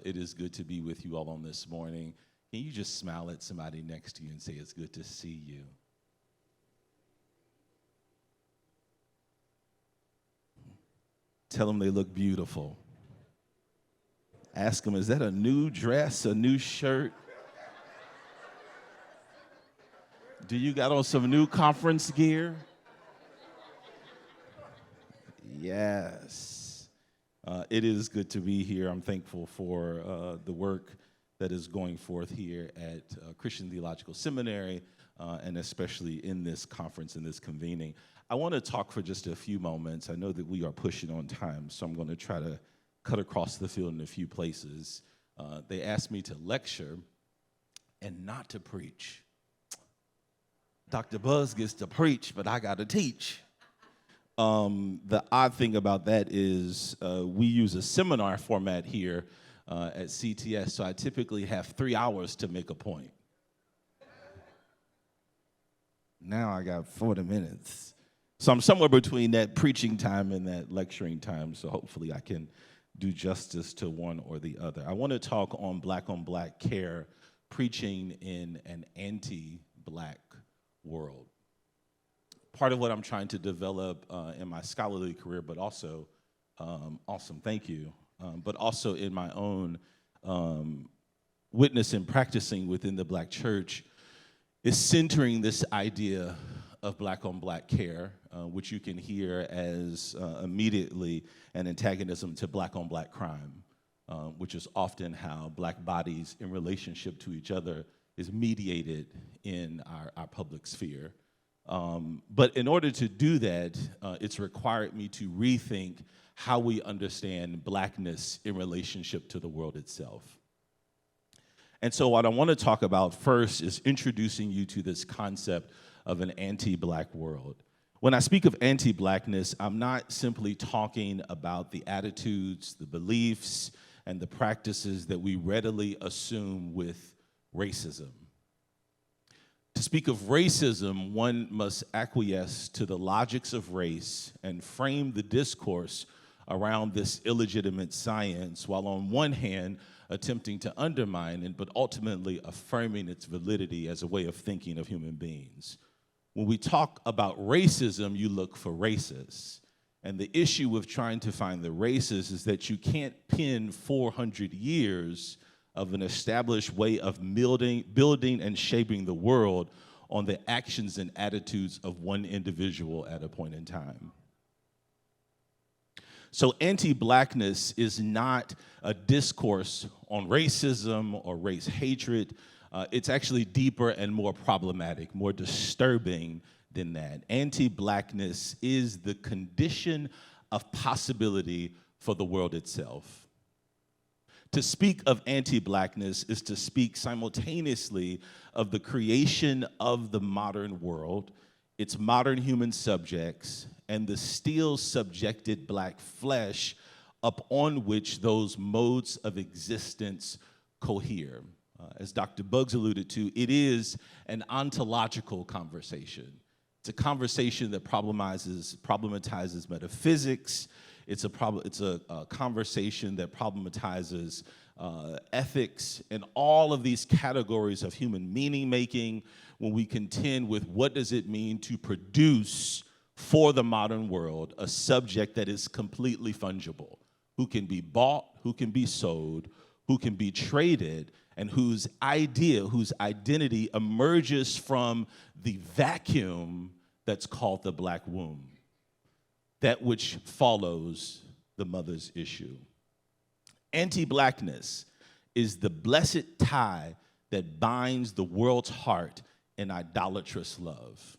it is good to be with you all on this morning. Can you just smile at somebody next to you and say, it's good to see you? Tell them they look beautiful. Ask them, is that a new dress, a new shirt? Do you got on some new conference gear? Yes. It is good to be here. I'm thankful for the work that is going forth here at Christian Theological Seminary, and especially in this conference, in this convening. I want to talk for just a few moments. I know that we are pushing on time, so I'm going to try to cut across the field in a few places. They asked me to lecture and not to preach. Dr. Buzz gets to preach, but I got to teach. The odd thing about that is we use a seminar format here at CTS, so I typically have 3 hours to make a point. Now I got 40 minutes. So I'm somewhere between that preaching time and that lecturing time, so hopefully I can do justice to one or the other. I want to talk on black care, preaching in an anti-black world. Part of what I'm trying to develop in my scholarly career, but also, awesome, thank you, but also in my own witness and practicing within the Black church is centering this idea of black-on-black care, which you can hear as immediately an antagonism to black-on-black crime, which is often how black bodies in relationship to each other is mediated in our public sphere. But in order to do that, it's required me to rethink how we understand blackness in relationship to the world itself. And so what I want to talk about first is introducing you to this concept of an anti-black world. When I speak of anti-blackness, I'm not simply talking about the attitudes, the beliefs, and the practices that we readily assume with racism. To speak of racism, one must acquiesce to the logics of race and frame the discourse around this illegitimate science, while on one hand attempting to undermine it, but ultimately affirming its validity as a way of thinking of human beings. When we talk about racism, you look for racists. And the issue with trying to find the racists is that you can't pin 400 years of an established way of building and shaping the world on the actions and attitudes of one individual at a point in time. So anti-blackness is not a discourse on racism or race hatred. It's actually deeper and more problematic, more disturbing than that. Anti-blackness is the condition of possibility for the world itself. To speak of anti-blackness is to speak simultaneously of the creation of the modern world, its modern human subjects, and the still subjected black flesh upon which those modes of existence cohere. As Dr. Buggs alluded to, it is an ontological conversation. It's a conversation that problematizes metaphysics. It's a conversation that problematizes ethics and all of these categories of human meaning making when we contend with what does it mean to produce for the modern world a subject that is completely fungible, who can be bought, who can be sold, who can be traded, and whose identity emerges from the vacuum that's called the black womb, that which follows the mother's issue. Anti-blackness is the blessed tie that binds the world's heart in idolatrous love.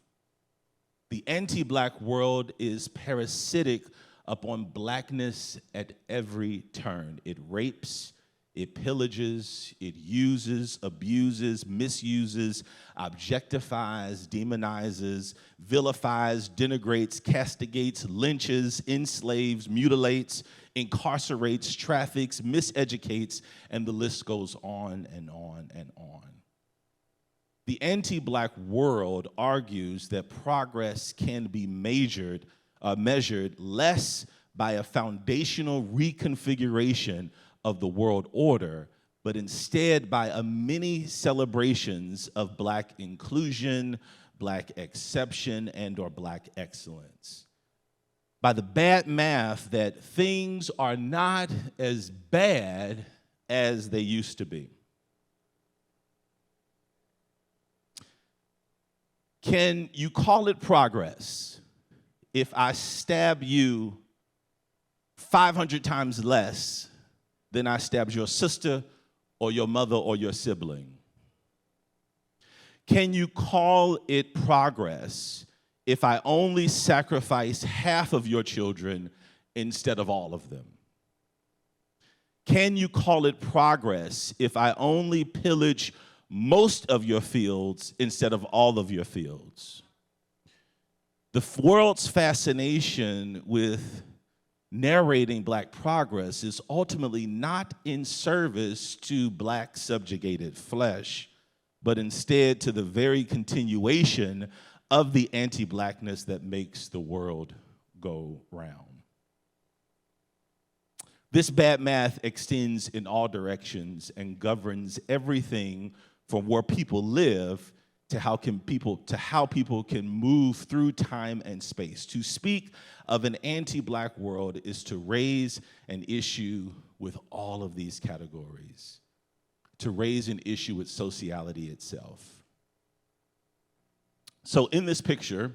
The anti-black world is parasitic upon blackness at every turn. It rapes, it pillages, it uses, abuses, misuses, objectifies, demonizes, vilifies, denigrates, castigates, lynches, enslaves, mutilates, incarcerates, traffics, miseducates, and the list goes on and on and on. The anti-black world argues that progress can be measured less by a foundational reconfiguration of the world order, but instead by a many celebrations of Black inclusion, Black exception, and/or Black excellence. By the bad math that things are not as bad as they used to be. Can you call it progress if I stab you 500 times less than I stabbed your sister or your mother or your sibling? Can you call it progress if I only sacrifice half of your children instead of all of them? Can you call it progress if I only pillage most of your fields instead of all of your fields? The world's fascination with narrating Black progress is ultimately not in service to Black subjugated flesh, but instead to the very continuation of the anti-Blackness that makes the world go round. This bad math extends in all directions and governs everything from where people live to how people can move through time and space. To speak of an anti-Black world is to raise an issue with all of these categories, to raise an issue with sociality itself. So in this picture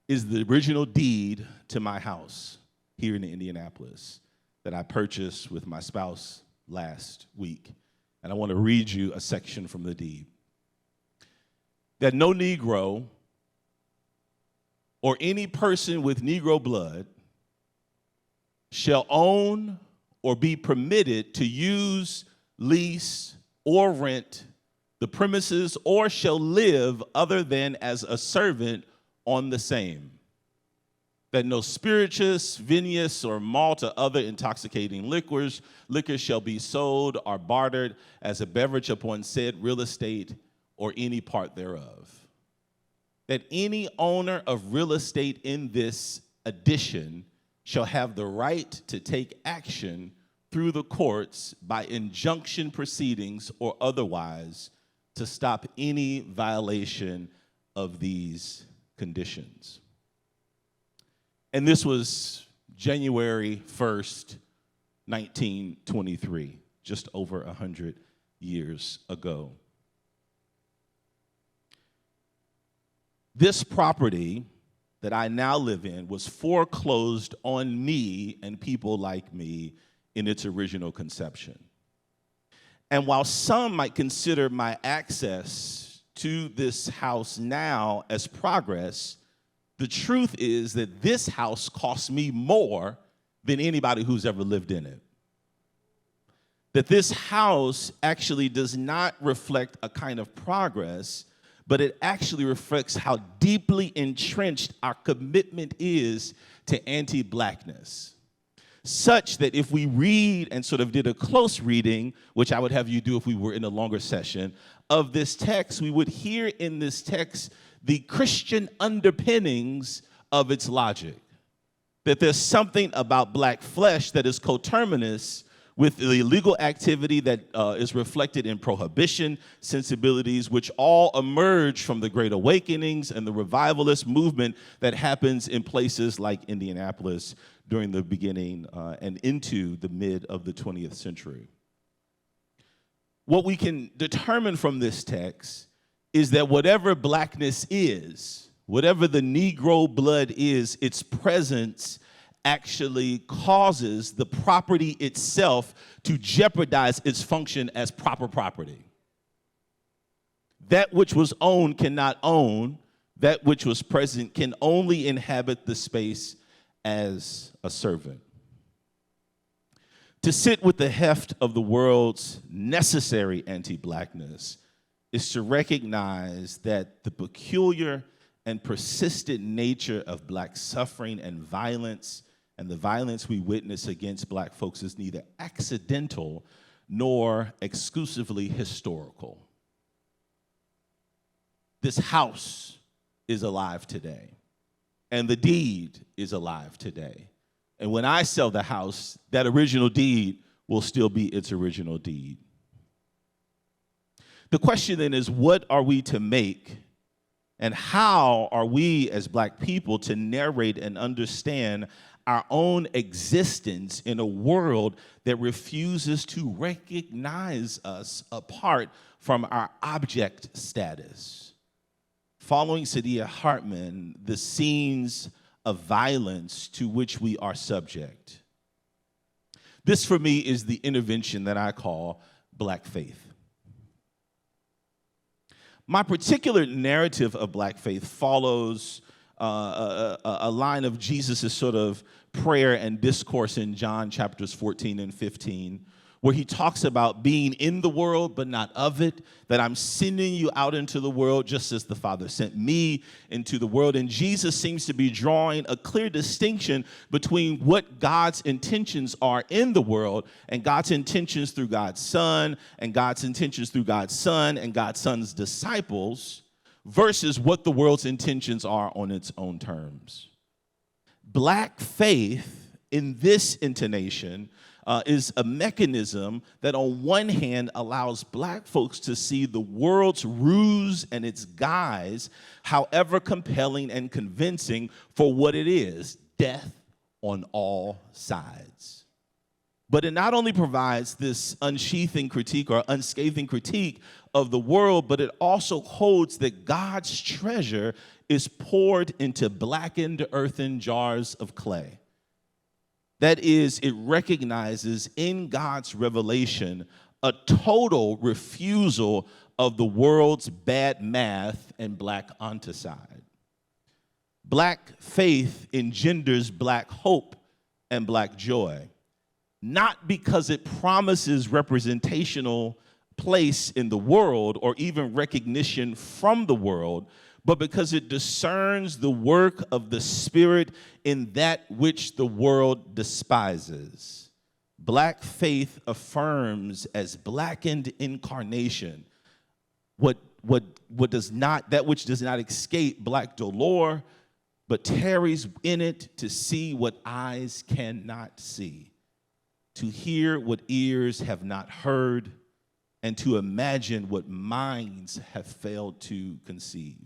is the original deed to my house here in Indianapolis that I purchased with my spouse last week. And I want to read you a section from the deed. That no Negro or any person with Negro blood shall own or be permitted to use, lease, or rent the premises or shall live other than as a servant on the same. That no spirituous, vinous, or malt or other intoxicating liquor shall be sold or bartered as a beverage upon said real estate or any part thereof. That any owner of real estate in this addition shall have the right to take action through the courts by injunction proceedings or otherwise to stop any violation of these conditions. And this was January 1st, 1923, just over 100 years ago. This property that I now live in was foreclosed on me and people like me in its original conception. And while some might consider my access to this house now as progress, the truth is that this house costs me more than anybody who's ever lived in it. That this house actually does not reflect a kind of progress, but it actually reflects how deeply entrenched our commitment is to anti-Blackness. Such that if we read and sort of did a close reading, which I would have you do if we were in a longer session, of this text, we would hear in this text the Christian underpinnings of its logic. That there's something about Black flesh that is coterminous with the illegal activity that is reflected in prohibition sensibilities, which all emerge from the Great Awakenings and the revivalist movement that happens in places like Indianapolis during the beginning and into the mid of the 20th century. What we can determine from this text is that whatever Blackness is, whatever the Negro blood is, its presence actually causes the property itself to jeopardize its function as proper property. That which was owned cannot own, that which was present can only inhabit the space as a servant. To sit with the heft of the world's necessary anti-Blackness is to recognize that the peculiar and persistent nature of Black suffering and violence, and the violence we witness against Black folks, is neither accidental nor exclusively historical. This house is alive today, and the deed is alive today. And when I sell the house, that original deed will still be its original deed. The question then is, what are we to make, and how are we as Black people to narrate and understand our own existence in a world that refuses to recognize us apart from our object status? Following Saidiya Hartman, the scenes of violence to which we are subject. This, for me, is the intervention that I call Black faith. My particular narrative of Black faith follows a line of Jesus' sort of prayer and discourse in John chapters 14 and 15, where he talks about being in the world but not of it, that I'm sending you out into the world just as the Father sent me into the world. And Jesus seems to be drawing a clear distinction between what God's intentions are in the world and God's intentions through God's Son and God's intentions through God's Son and God's Son's disciples versus what the world's intentions are on its own terms. Black faith in this intonation is a mechanism that on one hand allows Black folks to see the world's ruse and its guise, however compelling and convincing, for what it is: death on all sides. But it not only provides this unsheathing critique or unscathing critique of the world, but it also holds that God's treasure is poured into blackened earthen jars of clay. That is, it recognizes in God's revelation a total refusal of the world's bad math and Black onticide. Black faith engenders Black hope and Black joy, not because it promises representational place in the world or even recognition from the world, but because it discerns the work of the Spirit in that which the world despises. Black faith affirms as blackened incarnation that which does not escape Black dolor, but tarries in it to see what eyes cannot see, to hear what ears have not heard, and to imagine what minds have failed to conceive.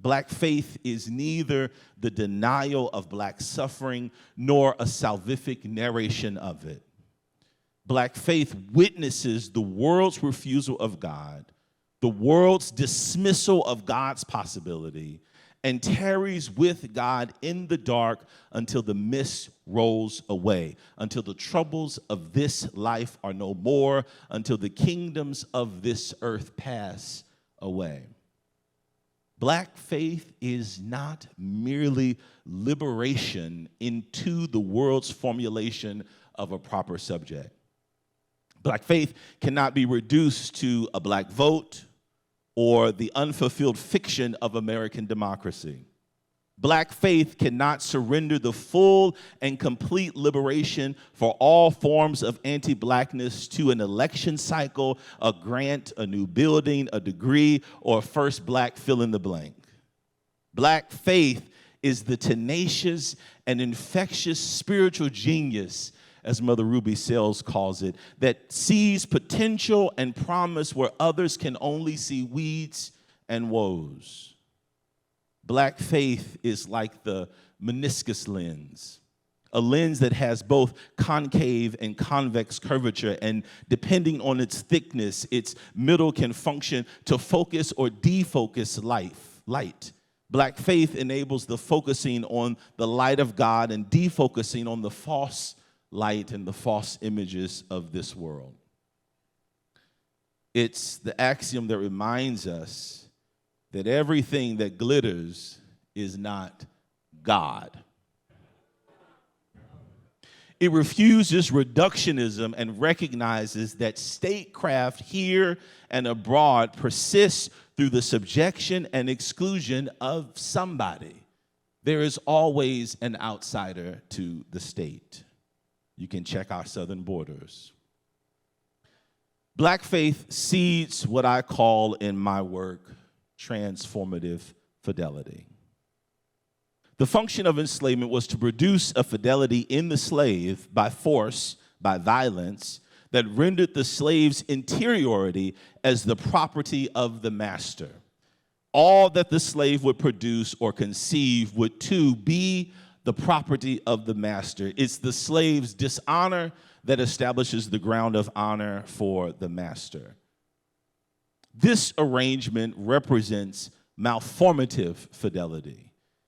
Black faith is neither the denial of Black suffering nor a salvific narration of it. Black faith witnesses the world's refusal of God, the world's dismissal of God's possibility, and tarries with God in the dark until the mist rolls away, until the troubles of this life are no more, until the kingdoms of this earth pass away. Black faith is not merely liberation into the world's formulation of a proper subject. Black faith cannot be reduced to a Black vote or the unfulfilled fiction of American democracy. Black faith cannot surrender the full and complete liberation for all forms of anti-Blackness to an election cycle, a grant, a new building, a degree, or a first Black fill in the blank. Black faith is the tenacious and infectious spiritual genius, as Mother Ruby Sales calls it, that sees potential and promise where others can only see weeds and woes. Black faith is like the meniscus lens, a lens that has both concave and convex curvature, and depending on its thickness, its middle can function to focus or defocus light. Black faith enables the focusing on the light of God and defocusing on the false light and the false images of this world. It's the axiom that reminds us that everything that glitters is not God. It refuses reductionism and recognizes that statecraft here and abroad persists through the subjection and exclusion of somebody. There is always an outsider to the state. You can check our southern borders. Black faith seeds what I call in my work transformative fidelity. The function of enslavement was to produce a fidelity in the slave by force, by violence that rendered the slave's interiority as the property of the master. All that the slave would produce or conceive would too be the property of the master. It's the slave's dishonor that establishes the ground of honor for the master. This arrangement represents malformative fidelity.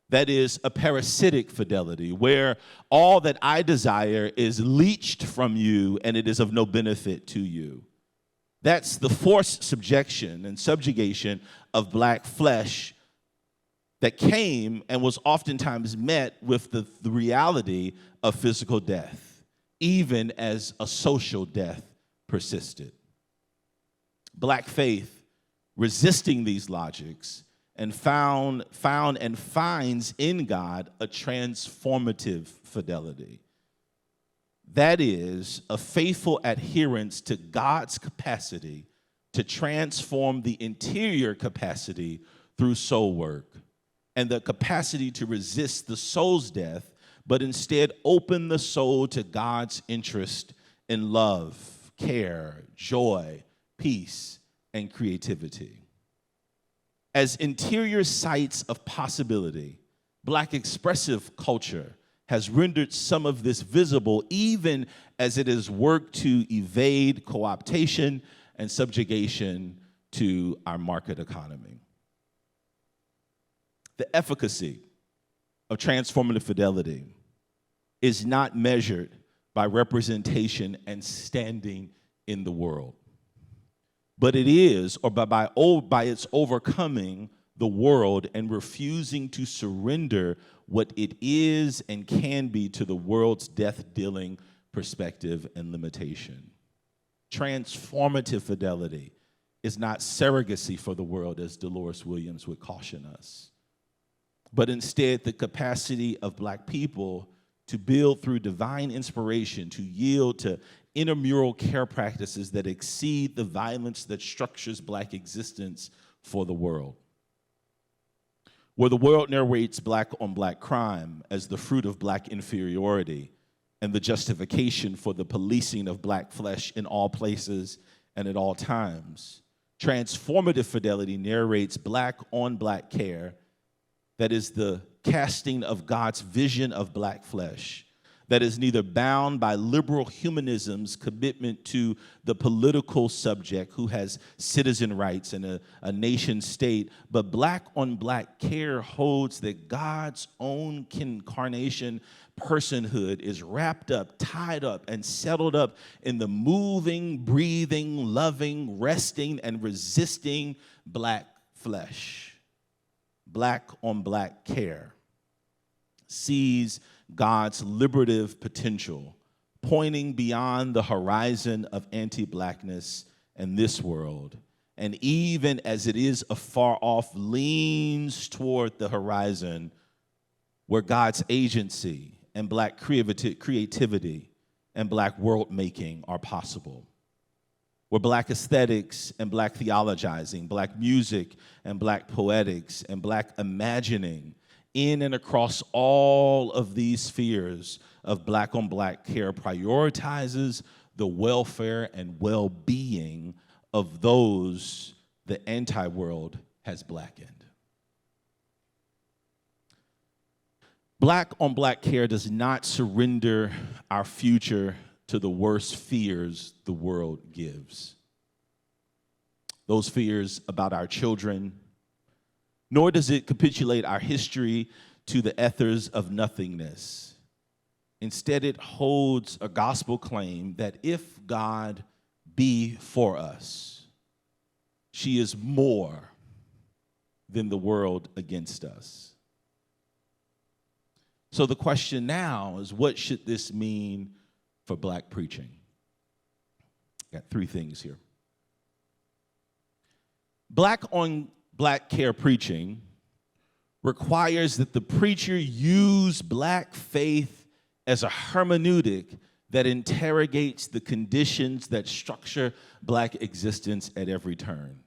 That is a parasitic fidelity, where all that I desire is leached from you and it is of no benefit to you. That's the forced subjection and subjugation of black flesh that came and was oftentimes met with the reality of physical death, even as a social death persisted. Black faith, resisting these logics, and found and finds in God a transformative fidelity. That is a faithful adherence to God's capacity to transform the interior capacity through soul work, and the capacity to resist the soul's death, but instead open the soul to God's interest in love, care, joy, peace, and creativity. As interior sites of possibility, Black expressive culture has rendered some of this visible, even as it has worked to evade co-optation and subjugation to our market economy. The efficacy of transformative fidelity is not measured by representation and standing in the world, but it is, or by its overcoming the world and refusing to surrender what it is and can be to the world's death-dealing perspective and limitation. Transformative fidelity is not surrogacy for the world, as Dolores Williams would caution us, but instead the capacity of Black people to build through divine inspiration, to yield to intramural care practices that exceed the violence that structures Black existence for the world. Where the world narrates Black on Black crime as the fruit of Black inferiority and the justification for the policing of Black flesh in all places and at all times, transformative fidelity narrates Black on Black care, that is the casting of God's vision of Black flesh, that is neither bound by liberal humanism's commitment to the political subject who has citizen rights and a nation state, but Black on Black care holds that God's own incarnation personhood is wrapped up, tied up, and settled up in the moving, breathing, loving, resting, and resisting Black flesh. Black on Black care sees God's liberative potential, pointing beyond the horizon of anti-Blackness and this world, and even as it is afar off, leans toward the horizon where God's agency and Black creativity and Black world-making are possible, where Black aesthetics and Black theologizing, Black music and Black poetics and Black imagining in and across all of these spheres of Black on Black care prioritizes the welfare and well-being of those the anti-world has blackened. Black on Black care does not surrender our future to the worst fears the world gives. Those fears about our children, nor does it capitulate our history to the ethers of nothingness. Instead, it holds a gospel claim that if God be for us, she is more than the world against us. So the question now is, what should this mean for Black preaching? Got three things here. Black on Black care preaching requires that the preacher use Black faith as a hermeneutic that interrogates the conditions that structure Black existence at every turn.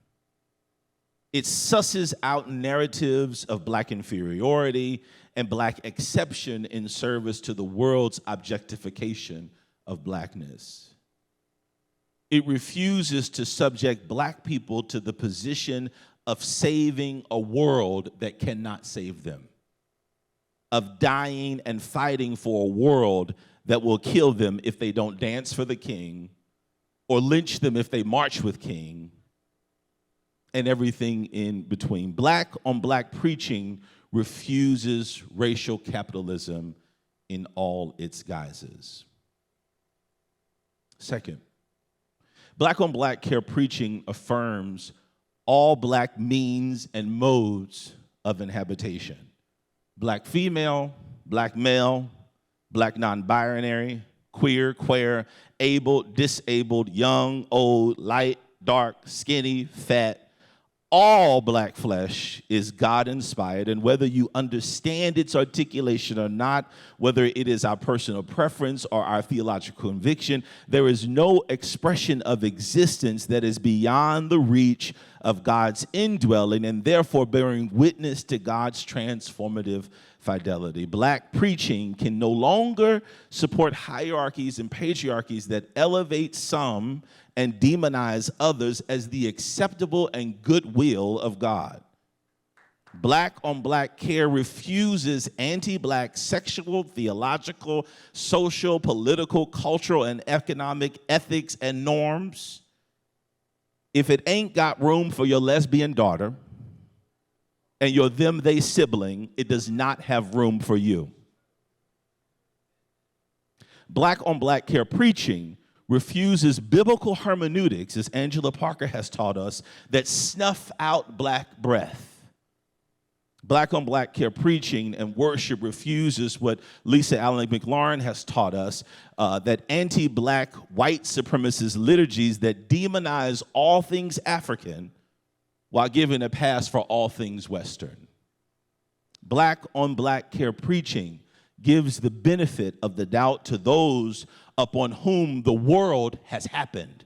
It susses out narratives of Black inferiority and Black exception in service to the world's objectification of blackness. It refuses to subject black people to the position of saving a world that cannot save them, of dying and fighting for a world that will kill them if they don't dance for the king, or lynch them if they march with king, and everything in between. Black on black preaching refuses racial capitalism in all its guises. Second, black on black care preaching affirms all black means and modes of inhabitation. Black female, black male, black non-binary, queer, able, disabled, young, old, light, dark, skinny, fat. All black flesh is God-inspired, and whether you understand its articulation or not, whether it is our personal preference or our theological conviction, there is no expression of existence that is beyond the reach of God's indwelling and therefore bearing witness to God's transformative fidelity. Black preaching can no longer support hierarchies and patriarchies that elevate some and demonize others as the acceptable and goodwill of God. Black on black care refuses anti-black sexual, theological, social, political, cultural, and economic ethics and norms. If it ain't got room for your lesbian daughter and your them, they sibling, it does not have room for you. Black on black care preaching refuses biblical hermeneutics, as Angela Parker has taught us, that snuff out black breath. Black on black care preaching and worship refuses what Lisa Allen McLaurin has taught us, that anti-black white supremacist liturgies that demonize all things African while giving a pass for all things Western. Black on black care preaching gives the benefit of the doubt to those upon whom the world has happened.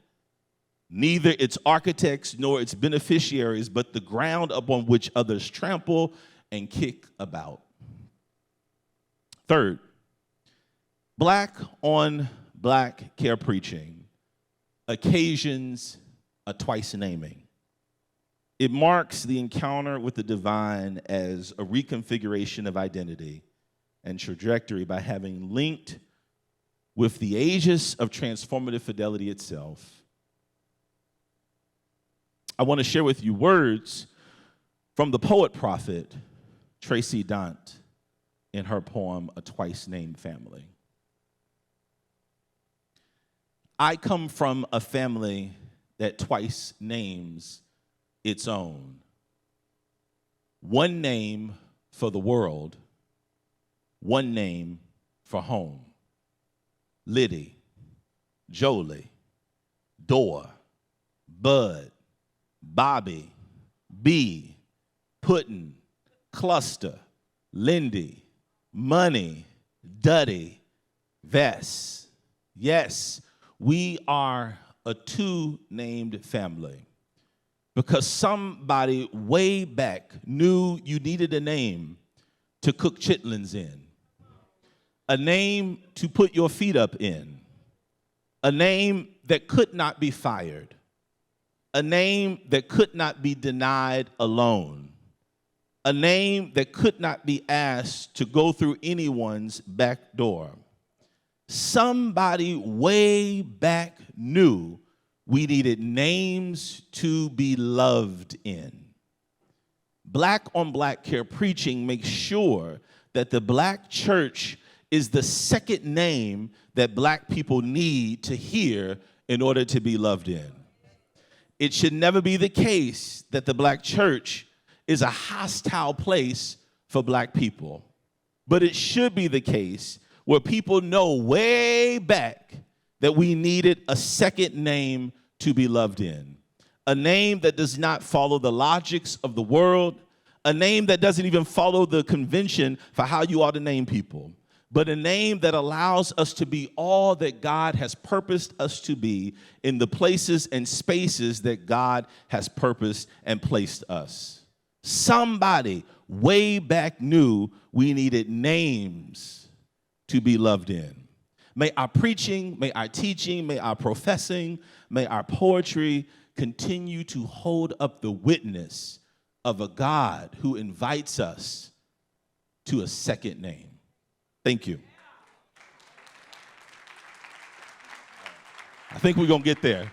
Neither its architects nor its beneficiaries, but the ground upon which others trample and kick about. Third, black on black care preaching occasions a twice naming. It marks the encounter with the divine as a reconfiguration of identity and trajectory by having linked with the aegis of transformative fidelity itself. I want to share with you words from the poet-prophet Tracy Dant in her poem, A Twice-Named Family. I come from a family that twice names its own. One name for the world, one name for home. Liddy, Jolie, Dora, Bud, Bobby, B, Puddin', Cluster, Lindy, Money, Duddy, Vess. Yes, we are a two-named family because somebody way back knew you needed a name to cook chitlins in, a name to put your feet up in, a name that could not be fired, a name that could not be denied alone, a name that could not be asked to go through anyone's back door. Somebody way back knew we needed names to be loved in. Black on black care preaching makes sure that the black church is the second name that black people need to hear in order to be loved in. It should never be the case that the black church is a hostile place for black people. But it should be the case where people know way back that we needed a second name to be loved in. A name that does not follow the logics of the world, a name that doesn't even follow the convention for how you ought to name people, but a name that allows us to be all that God has purposed us to be in the places and spaces that God has purposed and placed us. Somebody way back knew we needed names to be loved in. May our preaching, may our teaching, may our professing, may our poetry continue to hold up the witness of a God who invites us to a second name. Thank you. I think we're going to get there.